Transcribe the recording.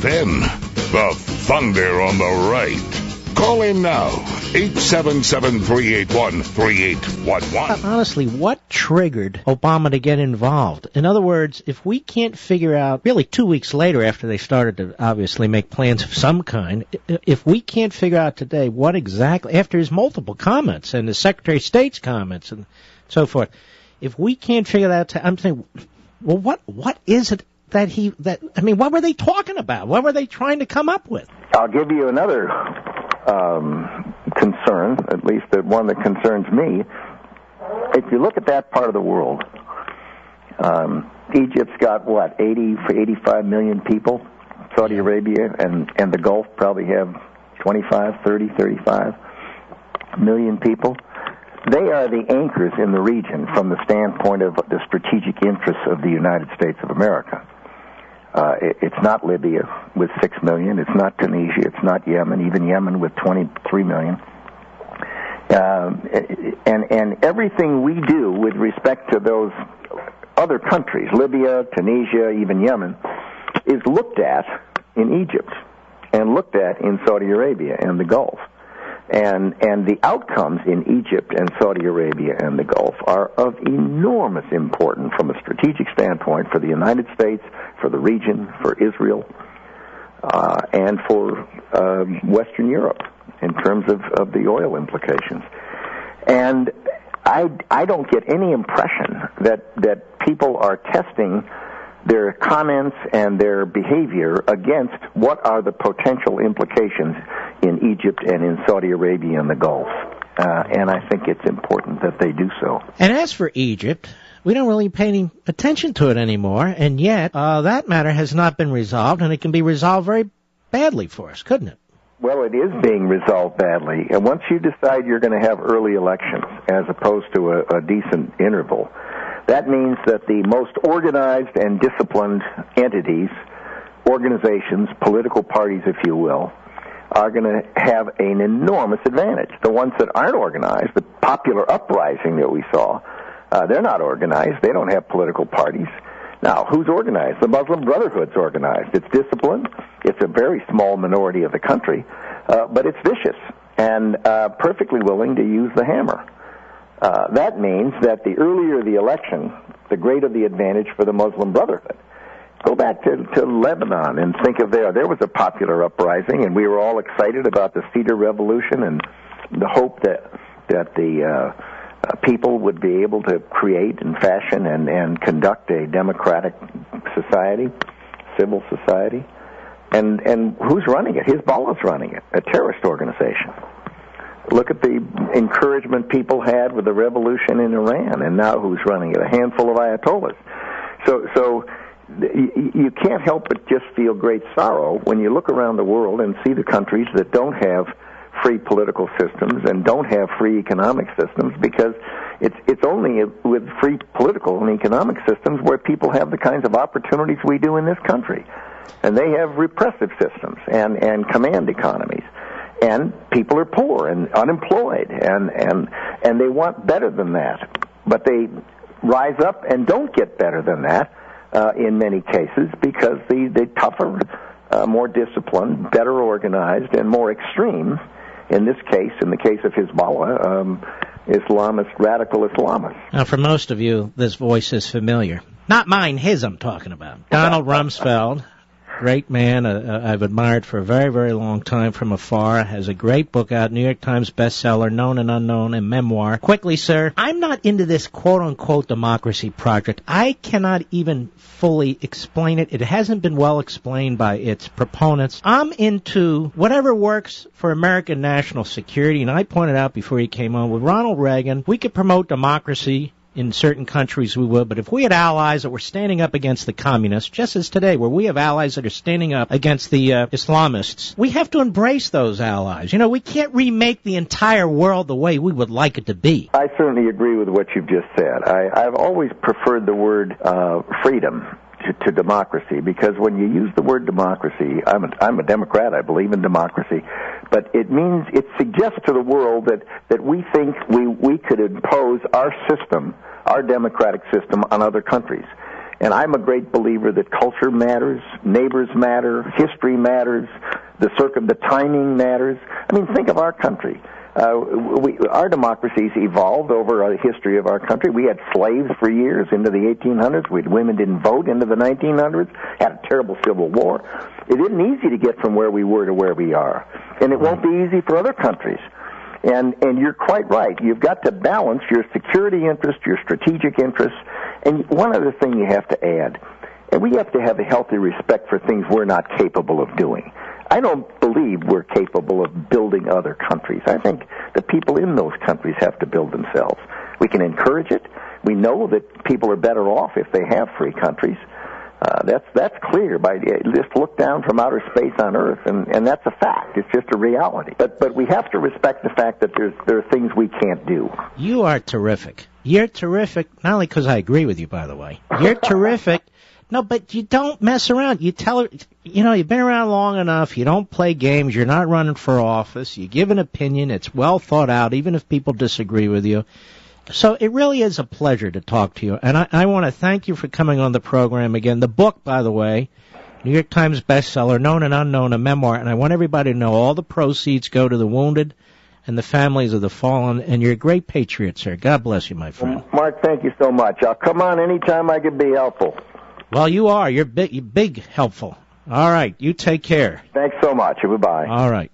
then, the thunder on the right. Call in now, 877-381-3811. Honestly, what triggered Obama to get involved? In other words, if we can't figure out, really 2 weeks later after they started to obviously make plans of some kind, if we can't figure out today what exactly, after his multiple comments and the Secretary of State's comments and so forth, if we can't figure that out, I'm saying, well, what is it what were they talking about? What were they trying to come up with? I'll give you another concern, at least the one that concerns me. If you look at that part of the world, Egypt's got, 85 million people? Saudi Arabia and the Gulf probably have 25, 30, 35 million people. They are the anchors in the region from the standpoint of the strategic interests of the United States of America. It's not Libya with 6 million. It's not Tunisia. It's not Yemen, even Yemen with 23 million. And everything we do with respect to those other countries, Libya, Tunisia, even Yemen, is looked at in Egypt and looked at in Saudi Arabia and the Gulf. And the outcomes in Egypt and Saudi Arabia and the Gulf are of enormous importance from a strategic standpoint for the United States, for the region, for Israel, and for Western Europe in terms of the oil implications. And I don't get any impression that people are testing their comments and their behavior against what are the potential implications in Egypt and in Saudi Arabia and the Gulf. And I think it's important that they do so. And as for Egypt, we don't really pay any attention to it anymore, and yet that matter has not been resolved, and it can be resolved very badly for us, couldn't it? Well, it is being resolved badly. And once you decide you're going to have early elections as opposed to a decent interval, that means that the most organized and disciplined entities, organizations, political parties, if you will, are going to have an enormous advantage. The ones that aren't organized, the popular uprising that we saw, they're not organized. They don't have political parties. Now, who's organized? The Muslim Brotherhood's organized. It's disciplined. It's a very small minority of the country, but it's vicious and perfectly willing to use the hammer. That means that the earlier the election, the greater the advantage for the Muslim Brotherhood. Go back to Lebanon and think of there was a popular uprising, and we were all excited about the Cedar Revolution and the hope that the people would be able to create and fashion and conduct a democratic society, civil society. And who's running it? Hezbollah's running it, a terrorist organization. Look at the encouragement people had with the revolution in Iran, and now who's running it? A handful of Ayatollahs. So you can't help but just feel great sorrow when you look around the world and see the countries that don't have free political systems and don't have free economic systems, because it's only with free political and economic systems where people have the kinds of opportunities we do in this country. And they have repressive systems and command economies. And people are poor and unemployed, and they want better than that. But they rise up and don't get better than that in many cases, because the tougher, more disciplined, better organized, and more extreme, in this case, in the case of Hezbollah, radical Islamists. Now, for most of you, this voice is familiar. Not mine, his I'm talking about. Donald Rumsfeld. Great man, I've admired for a very, very long time from afar. Has a great book out, New York Times bestseller, Known and Unknown, and memoir. Quickly, sir, I'm not into this quote-unquote democracy project. I cannot even fully explain it. It hasn't been well explained by its proponents. I'm into whatever works for American national security, and I pointed out before he came on, with Ronald Reagan, we could promote democracy. In certain countries we would, but if we had allies that were standing up against the communists, just as today, where we have allies that are standing up against the Islamists, we have to embrace those allies. You know, we can't remake the entire world the way we would like it to be. I certainly agree with what you've just said. I've always preferred the word freedom to democracy, because when you use the word democracy, I'm a Democrat, I believe in democracy, but it suggests to the world that we think we could impose our system, our democratic system, on other countries. And I'm a great believer that culture matters, neighbors matter, history matters, the timing matters. I mean, think of our country. Our democracies evolved over a history of our country. We had slaves for years into the 1800s. Women didn't vote into the 1900s. Had a terrible civil war. It isn't easy to get from where we were to where we are, and it won't be easy for other countries. And you're quite right. You've got to balance your security interests, your strategic interests, and one other thing you have to add. And we have to have a healthy respect for things we're not capable of doing. I don't believe we're capable of building other countries. I think the people in those countries have to build themselves. We can encourage it. We know that people are better off if they have free countries. That's clear. Just look down from outer space on Earth, and that's a fact. It's just a reality. But we have to respect the fact that there are things we can't do. You are terrific. You're terrific, not only because I agree with you, by the way. You're terrific. No, but you don't mess around. You tell her, you've been around long enough. You don't play games. You're not running for office. You give an opinion. It's well thought out, even if people disagree with you. So it really is a pleasure to talk to you. And I want to thank you for coming on the program again. The book, by the way, New York Times bestseller, Known and Unknown, a memoir. And I want everybody to know all the proceeds go to the wounded and the families of the fallen. And you're a great patriot, sir. God bless you, my friend. Well, Mark, thank you so much. I'll come on anytime I can be helpful. Well, you are. You're big helpful. All right. You take care. Thanks so much. Bye-bye. All right.